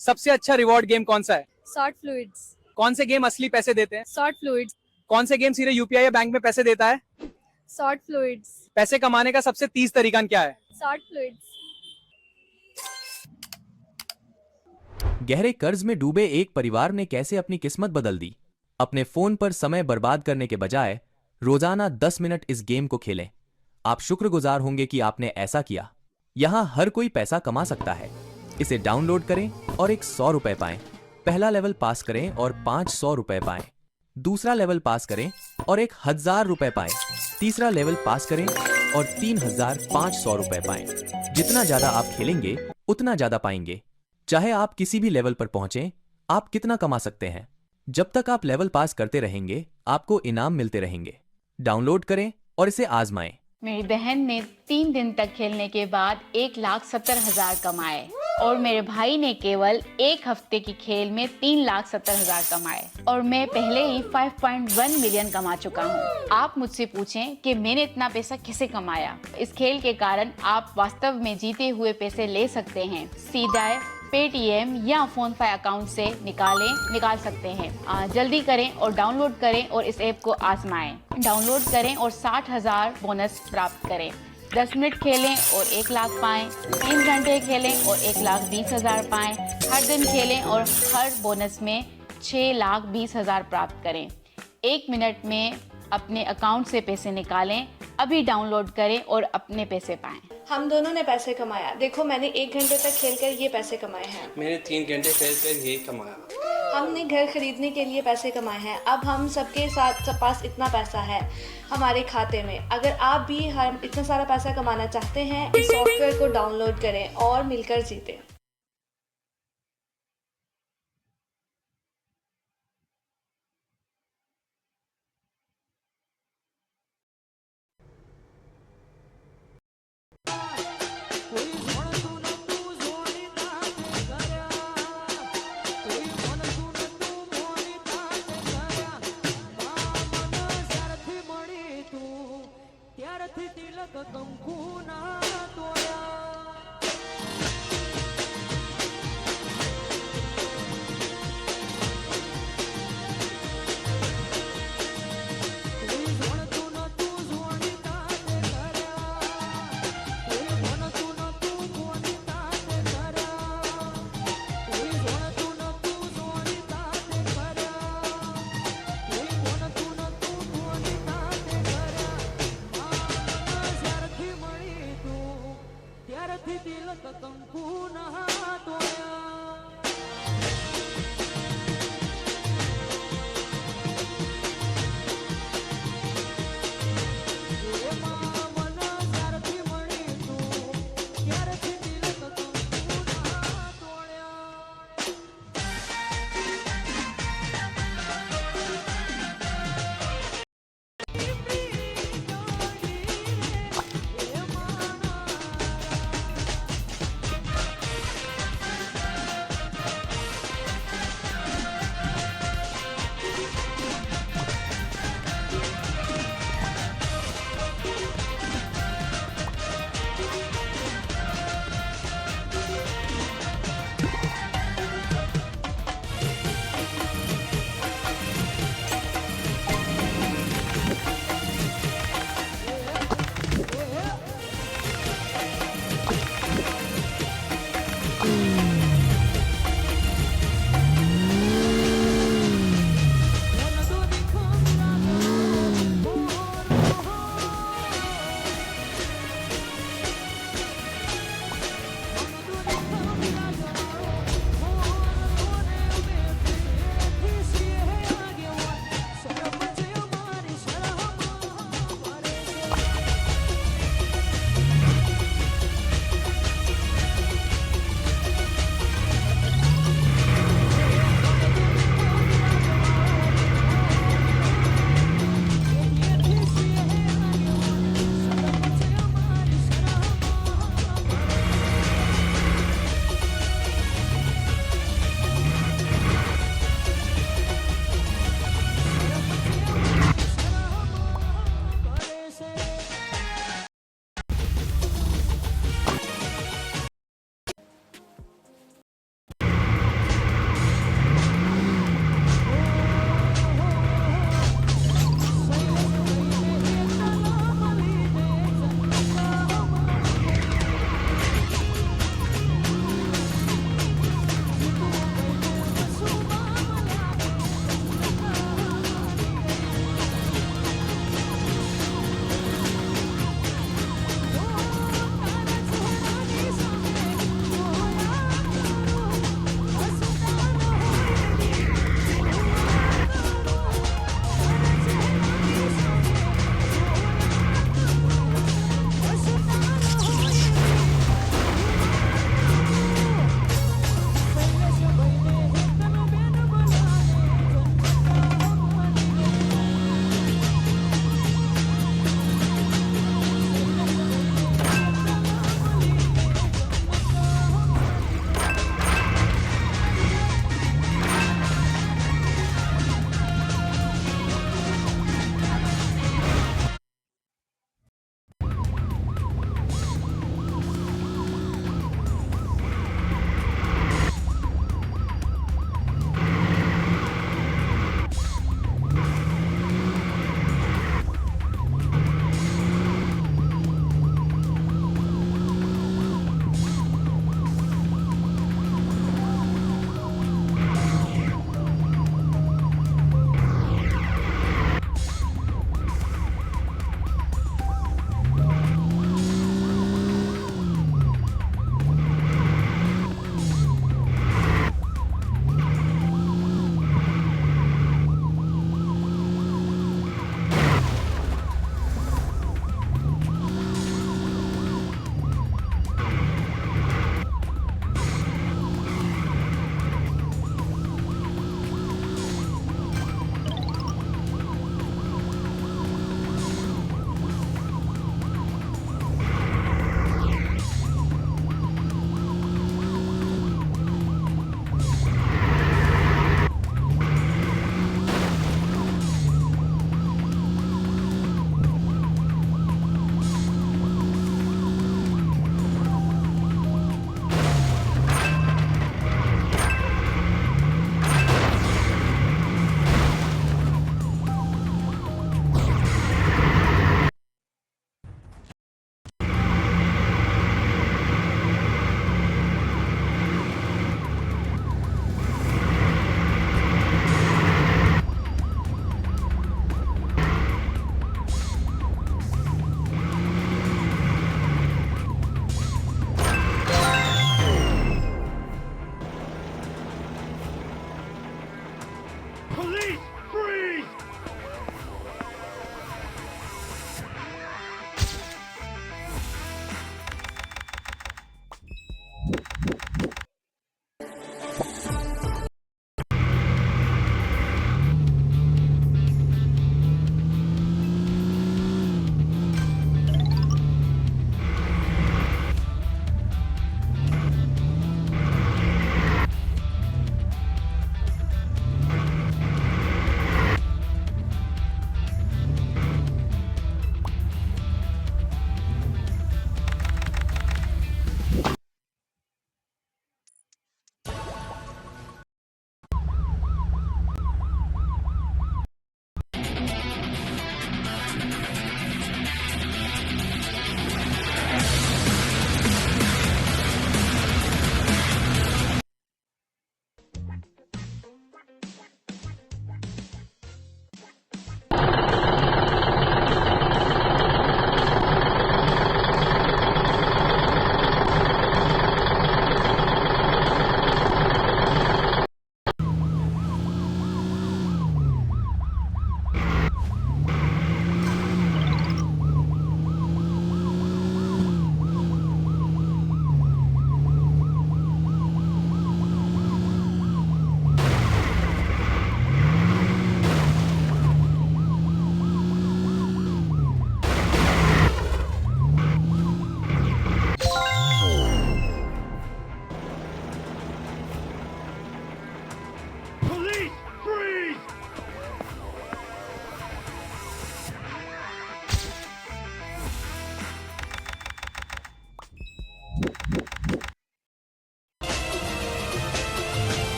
सबसे अच्छा reward game कौन सा है? Short fluids. कौन से गेम असली पैसे देते हैं? Short fluids. कौन से गेम सीधे यूपीआई या बैंक में पैसे देता है? Short fluids. पैसे कमाने का सबसे तेज तरीका क्या है? Short fluids. गहरे कर्ज में डूबे एक परिवार ने कैसे अपनी किस्मत बदल दी? अपने फोन पर समय बर्बाद करने के बजाय रोजाना 10 मिनट इस गेम को खेलें। आप शुक्रगुजार होंगे कि आपने ऐसा किया। यहां हर कोई पैसा कमा सकता है। इसे डाउनलोड करें और एक 100 रुपए पाएं। पहला लेवल पास करें और 500 रुपए पाएं। दूसरा लेवल पास करें और 1000 रुपए पाएं। तीसरा लेवल पास करें और 3500 रुपए पाएं। जितना ज्यादा आप खेलेंगे उतना ज्यादा पाएंगे। चाहे आप किसी भी लेवल पर पहुंचें, आप कितना कमा सकते हैं। जब तक आप लेवल पास करते रहेंगे, आपको इनाम मिलते रहेंगे। डाउनलोड करें और इसे आजमाएं। मेरी बहन ने 3 दिन तक खेलने के बाद 1,70,000 कमाए और मेरे भाई ने केवल 1 हफ्ते की खेल में 3,70,000 कमाए और मैं पहले ही 5.1 मिलियन कमा चुका हूँ। आप मुझसे पूछें कि मैंने इतना पैसा कैसे कमाया। इस खेल के कारण आप वास्तव में जीते हुए पैसे ले सकते हैं। सीधा पेटीएम या फोन पे अकाउंट से निकाल सकते हैं। जल्दी करें और डाउनलोड करें और इस ऐप को आजमाएं। डाउनलोड करें और 60,000 बोनस प्राप्त करें। 10 मिनट खेलें और 1 लाख पाएं। 3 घंटे खेलें और 1,20,000 पाएं। हर दिन खेलें और हर बोनस में 6,20,000 प्राप्त करें। 1 मिनट में अपने अकाउंट से पैसे निकालें। अभी डाउनलोड करें और अपने पैसे पाएं। हम दोनों ने पैसे कमाया। देखो, मैंने 1 घंटे तक खेलकर ये पैसे कमाए हैं। मैंने 3 घंटे खेलकर ये कमाया। हमने घर खरीदने के लिए पैसे कमाए हैं। अब हम सबके पास इतना पैसा है हमारे खाते में। अगर आप भी हम इतना सारा पैसा कमाना चाहते हैं, इस सॉफ्टवेयर को डाउनलोड करें और मिलकर जीतें।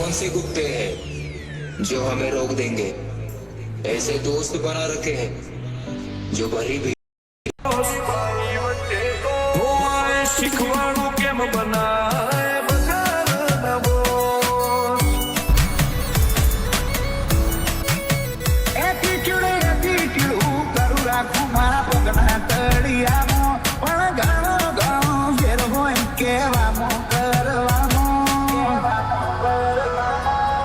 कौन से कुत्ते हैं जो हमें रोक देंगे? ऐसे दोस्त बना रखे हैं जो भरी भी શીખવાનું કેમ બનાય બજાર નવો એટીટ્યુડ કરું રાખું મારા પગના તળિયામાં પણ ઘણો ઘણો ફેર હોય કહેવામાં કરવામાં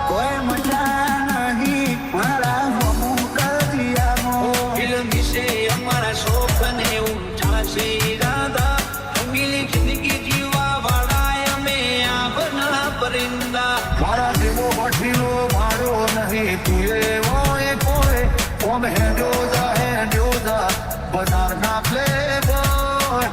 કોઈ મજા નહીં મારા હમું કરિયામાં ફિલ્મ વિશે અમારા શોખને ઊંચા છે ઈરાદા રંગીલી જિંદગી જીવવા વાળા અમે આપના પરિંદા મારા જેવો વઠીલો મારો નહીં તું એવો એ કોઈ ઓમ હે જોજા બનારના પ્લે બોય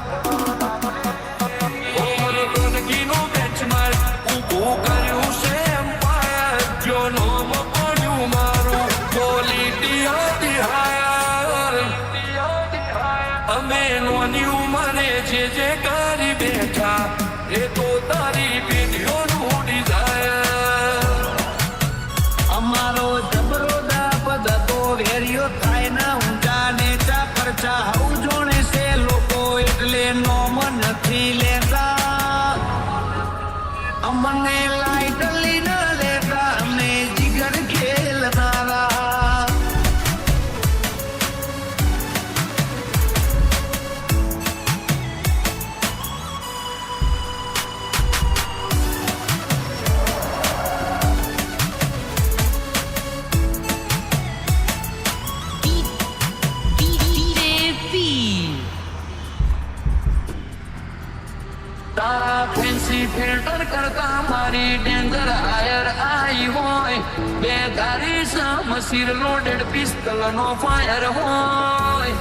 ઓર ગનગીનો બેન્ચમાર્ક ઊભું કર્યું છે એમ્પાયર જો નોમ પડ્યું મારું ક્વોલિટી હતી હાયર અમે નોની ઉંમરે જે કરી બેઠા એ તો તારી પેઢીઓનું ડિઝાયર અમારો જબરો દાપદ હતો વેરિયો થાય ના ઊંચા નેચા પરચા હઉ જોણે છે લોકો એટલે નોમ નથી લેતા અમને લાઈટલી ન લેતા અમે જીગર ખેલનારા તારા ફેન્સી ફિલ્ટર કરતા મારી ડેન્જર હાયર આઈ હોય બે ધારી સમસીર લોડેડ પિસ્તલ નો ફાયર હોય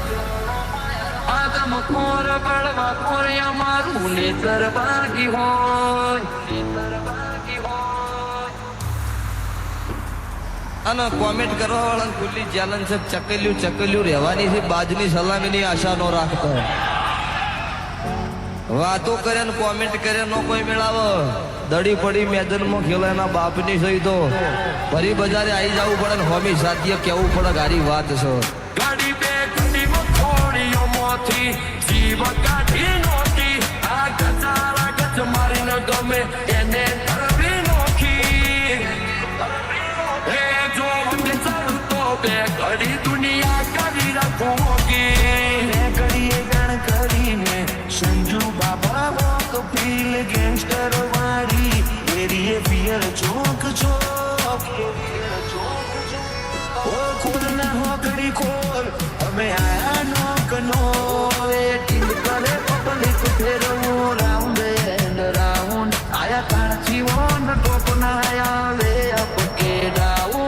આદમ ખોર બળવા ખોર અમારું નેતર બાકી હોય અને કોમેન્ટ કરવા વાળા ખુલ્લી ચેલેન્જ છે ચકલ્યું રહેવાની છે બાજની સલામીની આશા નો રાખતો વાતો કરે ને કોમેન્ટ કરે નો કોઈ મેળાવો દડી પડી મેદાનમાં ખેલાના બાપની સહી તો ફરી બજારે આવી જવું પડે ને હોમી સાધ્ય કેવું પડે ગાડી વાત છે ગાડી બે ગાડીમાં થોડીઓ મોથી જીવ કાઢી નોટી આ ગચારા ગચ મારીને ગમે એને ધરવી નોખી એ જો મને ચાલતો બે ઘડી દુનિયા કરી રાખું મોગી બે ઘડીએ ગણ કરીને સંજુ બાબા વોક ફીલ ગેંગસ્ટર વાળી એરીએ પિયર ચોક ચોક ઓ ખોલ ના હોકડી ખોલ અમે આયા નોક નો એ ટીમ કરે પબ્લિક ફેરવું રાઉન્ડ એન્ડ રાઉન્ડ આયા કાણથી વોન ટોપ ના આયા વે અપ કે ડાઉન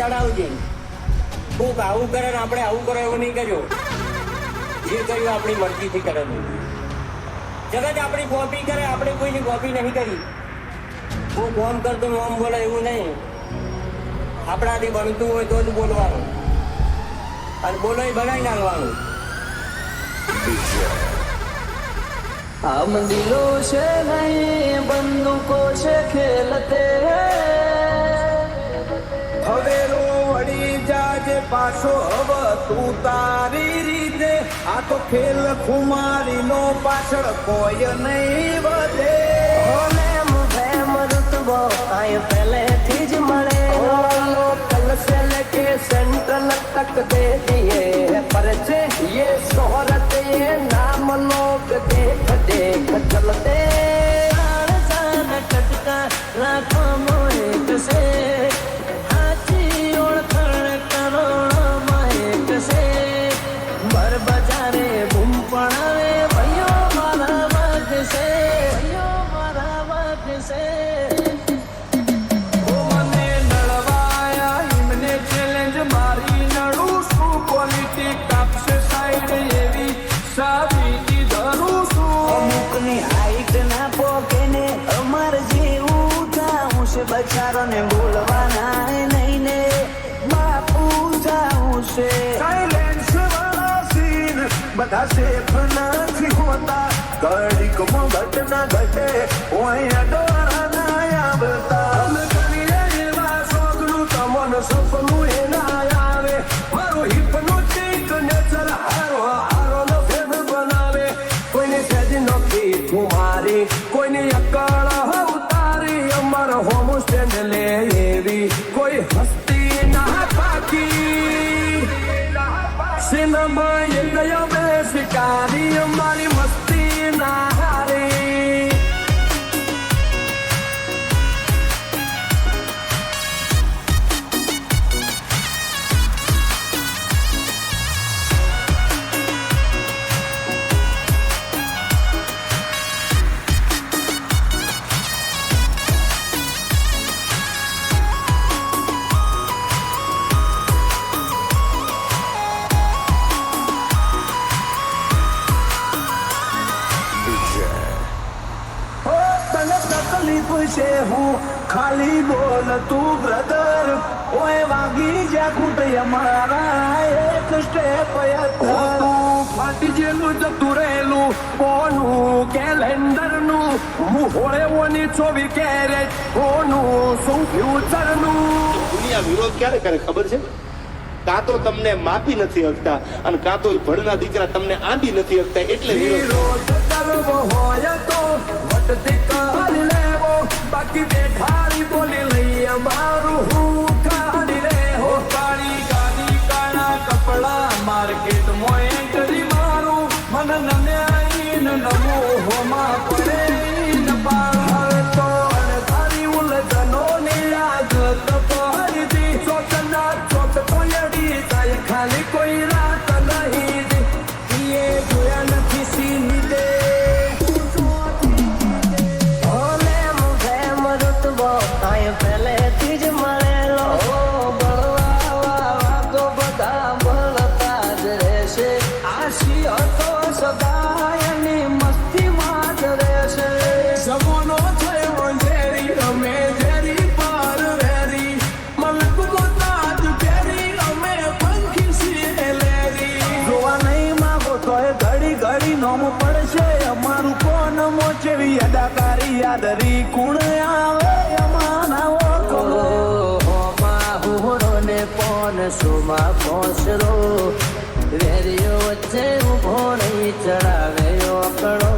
ચડાવજે. કોક આવું કરે ને આપણે આવું કરો એવું નહીં કરજો. જે કર્યું આપણી મરજીથી કરેલું. જગત આપણી કોપી કરે, આપણે કોઈની કોપી નહીં કરી. હું કોમ કરતો આમ બોલે એવું નહીં. આપણાથી બનતું હોય તો જ બોલવાનું, અને બોલો એ બનાવી નાખવાનું. हम दिलों से नहीं बंदूकों से खेलते હવે રો વળી જાજે પાછો હવે તું તારી રીતે. આ તો ખેલ ખુમારી નો પાછળ કોઈ નહીં વધે. પહેલેથી જ મળે લોકલ से लेके सेंट्रल तक दे दिए परचे ये शोहरत ये नाम लोग देख देख चलते टटका राखो मोहित से हाथी ओळखण करोड़ माहित से बर बजारे बूम पड़ावे भयो मारा वाग से भयो मारा वाग से. बचारो ने बोलवाना नहीं ने बापू जाऊं से સાયલેન્સ વાળા સીન બધા સેફ નથી હોતા. ઘડીક માં ઘટના ઘટે ઓય ડોળા ના આવતા. અમે કરીએ એવા શોખનું તમને સપનું એ ના આવે. મારું હિપ્નોટિક નેચર હારો હારો નો ફેર બનાવે. કોઈને સેજ નથી કુમારી, કોઈની અકળ ઉતારી. અમારો હોમ સ્ટેન્ડ લે એવી કોઈ હસ્તી ના બાકી. સિનેમા એ ગયો બે શિકારી, અમારી મસ્તી ના હારી. છે હું ખાલી બોલ તું બ્રધર. ઓય વાગી જા કુટ અમારા એક સ્ટેપ તું ફાટી જેલું જતું રહેલું કોનું કેલેન્ડરનું. હું હોળે ઓની 24 કેરેટ કોનું શું ફ્યુચરનું. દુનિયા વિરોધ ક્યારે કરે ખબર છે? કાં તો તમને માપી નથી શકતા અને કાં તો ભણના દીકરા તમને આંબી નથી શકતા, એટલે વિરોધ કરવો હોય તો વટતી કરી લેવો. બાકી બેઠાડી બોલી લઈ અમારું હું કાઢી લે હો. કાળી ગાડી કાળા કપડા માર્કેટ માં એન્ટ્રી મારું. મને નમ્યા ન નમો હોમાં પડે ન પાર તો તારી ઉલઝનો ની આગત પહરી ચોકના ચોક કોયડી થાય ખાલી કોઈ રાત નહીં. એ જોયા નથી સીની દે પહેલેથી જ મળેલો બળવા તો બધા બળતા જ રહેશે. આશી હતો સદાયની મસ્તીમાં જ રહેશે. સગોનો થયો ઝેરી અમે ઝેરી પાર વેરી. મલક મોતાજ કેરી અમે પંખી છીએ લેરી. જોવા નહીં માગો તોય ઘડી ઘડી નોમ પડશે અમારું. કોણ મોચેવી અદાકારી યાદરી કુણ આવે સુમા પહોંચરો વેરીઓ વચ્ચે ઉભો નહીં ચડાવે ઓકળો.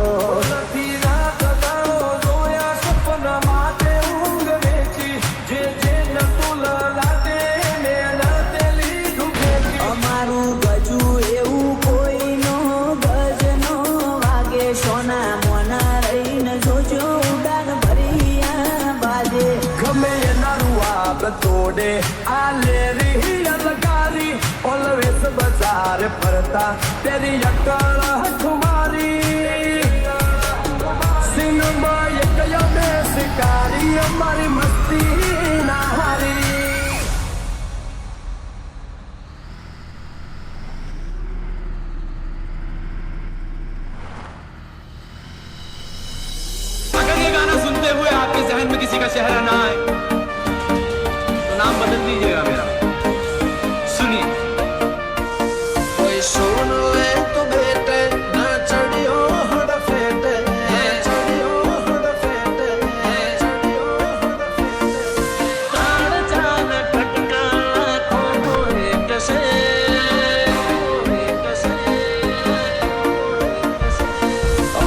નથી રાત દાડો જોયા સપના માટે ઊંઘ વેચી. જે જે નતું લાદે ને નાતે લીધું ફેંકી. અમારું ગજુ એવું કોઈનો ગજ નો વાગે. સોના મોના રહીને જોજો ઉડાન ભરિયા બાજે. ગમે એનારું આગ તોડે આ લેરી અલગારી. ઓલવેસ બજાર ફરતા તેરી અકળ હઠમારી. સિનેમા એ ગયો બે શિકારી, અમારી મસ્તી ના હારી. जहन में किसी का चेहरा ना आए तो नाम बदल दीजिएगा मेरा। सुनिए। कोई सुन ले तो बेटे ना चढ़ियो हड़ फेटे, ना चढ़ियो हड़ फेटे, ना चढ़ियो हड़ फेटे। ताड़ जान खटका लाखों को एक से, एक से।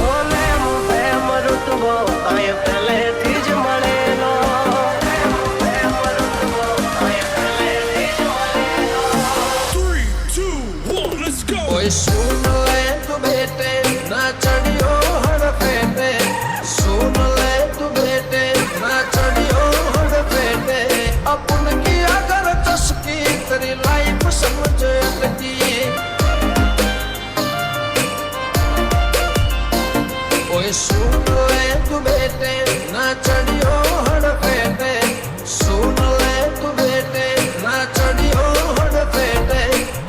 ओले मुझे मरुतबो आए पहले थी ज मळेलो, मुझे मरुतबो आए पहले थी ज मळेलो। 3, 2, 1, let's go. कोई सुन ले तू बेटे ना चढ़ियो हड़ फेटे, सुन ले तू बेटे ना चढ़ियो हड़ फेटे। अपन की अगर चस्की तेरी लाइफ समझ लगी, कोई सुन ले तू बेटे ना चढ़ियो हड़ फेटे, सुन ले तू बेटे ना चढ़ियो हड़ फेटे।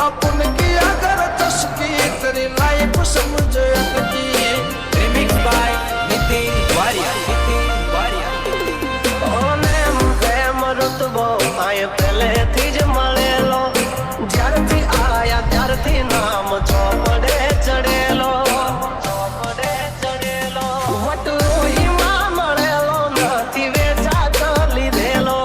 अपन की अगर चस्की तेरी लाइफ समझ लगी। Remix by Nitin Waria, Nitin Waria. ओले मुझे मरुतबो आए पहले थी ज मळेलो, ज्यारथी आया त्यारथी नाम ચોપડે ચડેલો, ચોપડે ચડેલો। વટલો હિમા મળેલો નથી વેચાત લીધેલો,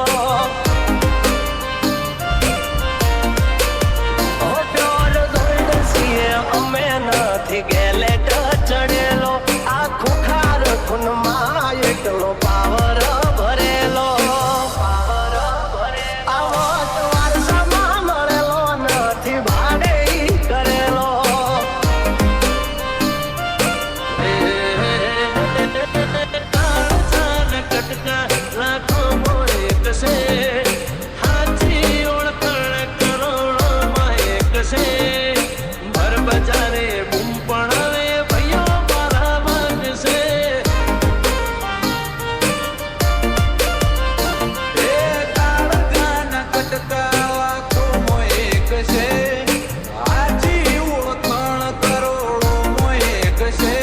ઓ પ્યોર ગોલ્ડ સીએ અમે નથી ગેલેટ ચડેલો। આ ખુખાર ખૂનમાં એટલો પાવર ભરેલો, પાવર ભરેલો। આવો તો વારસામાં મળેલો નથી ભાડે ઈ કરેલો। કટકા લાખો એક છે, હાથી ઓળખણ કરોડોમાં એક છે। ભર બજારે બૂમ પડાવે ભાઈઓ મારા વાગશે। એ કાળગાના કટકા લાખોમાં એક છે, હાથી ઓળખણ કરોડોમાં એક છે।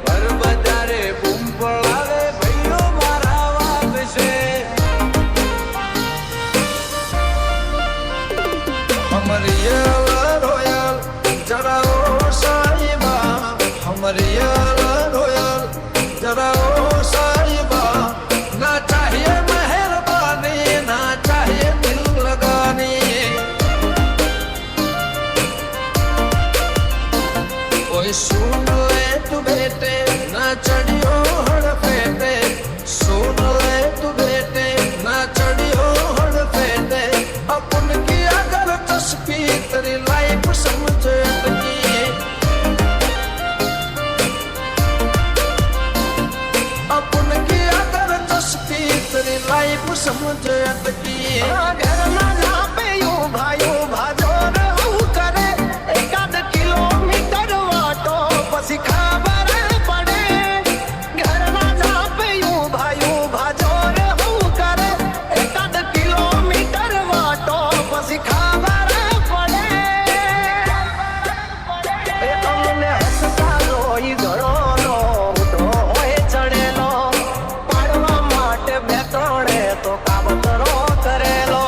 ભર બજારે બૂમ પડાવે ભાઈઓ મારા વાગશે। हमरियल रोयल जरा ओ साहिबा, हमरियल रोयल जरा ओ साहिबा। ना चाहिए मेहरबानी ना चाहिए दिल लगानी, कोई सुन ले तू बेटे ना चढ़ियो हड़ फेटे, सुन ले तू बेटे ना चढ़ियो हड़ फेटे। अपन की अगर चस्पी तेरी लाइफ समझ लगी, अपन की अगर चस्पी तेरी लाइफ समझ लगी। घर ना नापे यूं भाइयों भाजो रहूं करे, एकाद किलोमीटर वाटो पसी खबर पड़े। घर ना नापे यूं भाइयों भाजो रहूं करे, एकाद किलोमीटर वाटो पसी खबर પડે। એ અમને હસતા રોઈ ઘણોનો ઉડો હોય ચડેલો, પાડવા માટે બે ત્રણે તો કાવતરો કરેલો।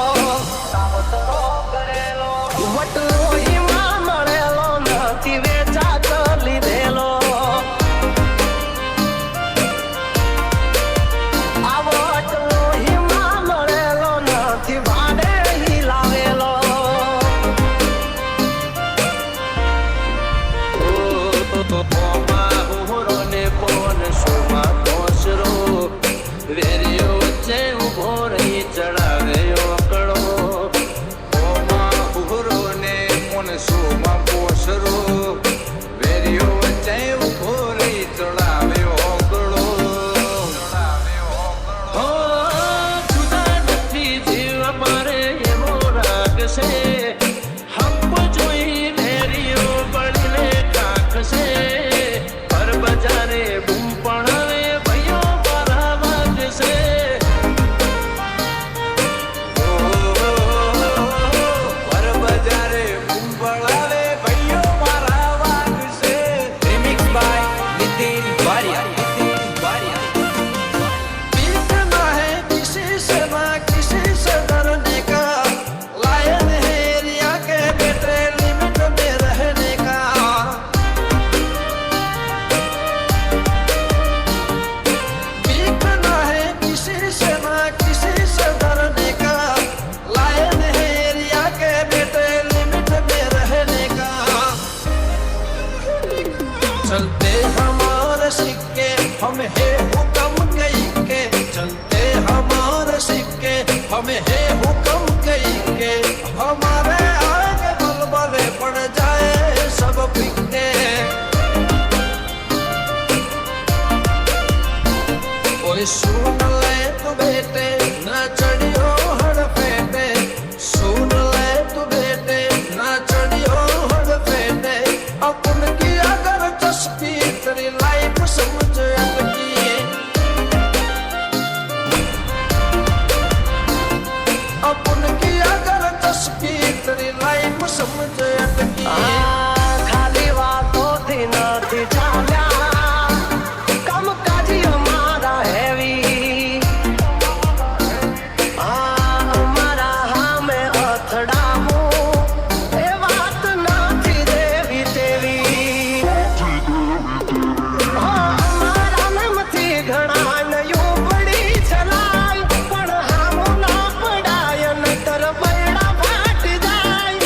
चलते हमारे सिक्के हमें है हुक्म कई के चलते हमारे सिक्के हमें है हुक्म कई के हमारे आगे बलबले पड़ जाए सब फिक्के कोई सुन ले तू बेटे ना चढ़ियो हड़ फेटे सुन ले तू बेटे ना चढ़ियो हड़ फेटे अपन की अगर चस्पी तेरी लाइफ समझ अटकी अपन की अगर चस्पी तेरी लाइफ समझ अटकी खाली बातों थी ना थी चाल्या कम काजी हमारा हैवी हमारा हमें अथड़ामो ए बात ना थी देवी देवी हमारा नाम थी घना नयो बड़ी चलाई पण हम ना पड़ाय नतर बैड़ा फाट जाय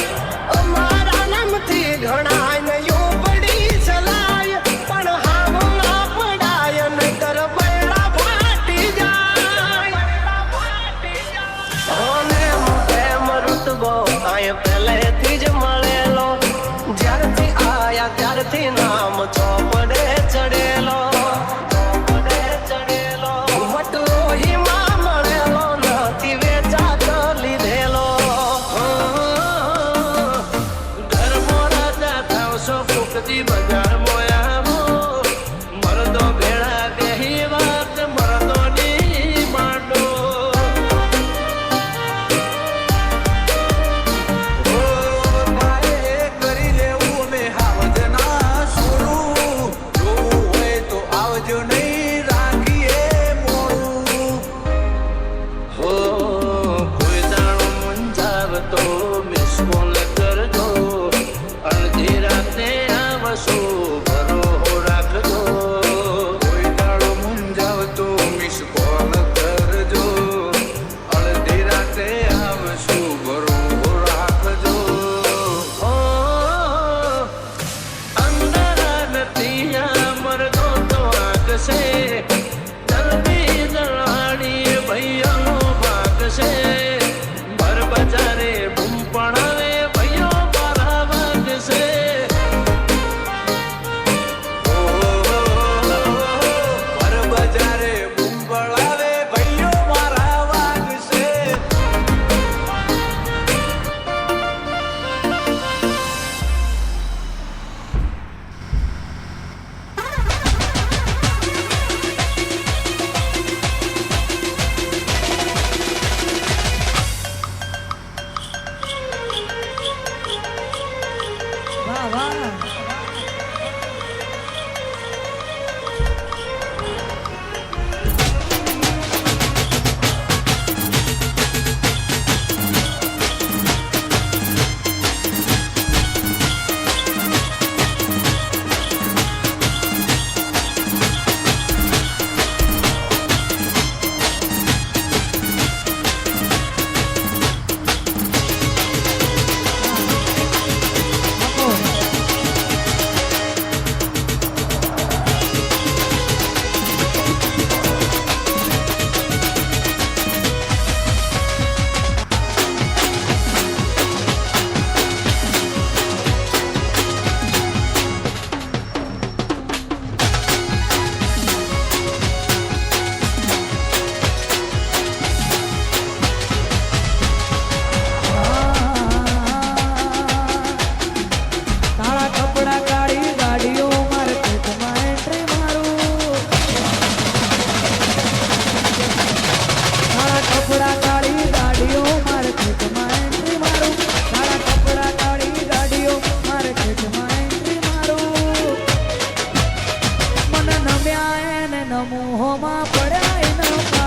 हमारा नाम थी घना नयो बड़ी चलाई पण हम ना पड़ाय नतर बैड़ा फाट जाय ओने मोटे मरुतबो आय पहले थी ज मळेलो ज्यारथी आया त्यारथी नाम ચોપડે ચડેલો વટલો હિમા મળેલો નથી વેચાત લીધેલો ઘર મોરા જાતા સો ફૂકતી બજાર મોયામો મરદો ભેળા બેહી વાત મરદોની માંડો કરી લેવું મેં હાવજ ના છોડું જોવું હોય તો આવજો નહીં રાખીએ મોડું હો કોઈ દાણો મૂંઝાવ તો મિસ કોલ કરજો અડધી રાતે આવશો ભરો રાખજો કોઈ દાણો મૂંઝાવ તો મિસ કોલ કરજો અડધી રાતે આવશો ભરો રાખજો अंदर नतिया मर्दों तो आग से जल्दी जलाड़ी भैया भाग से भर बजारे बूम पड़ावे भैया मारा भाग से भर बजारे बूम पड़ावे भैया मारा भाग से નમોહમાં પડ્યા ન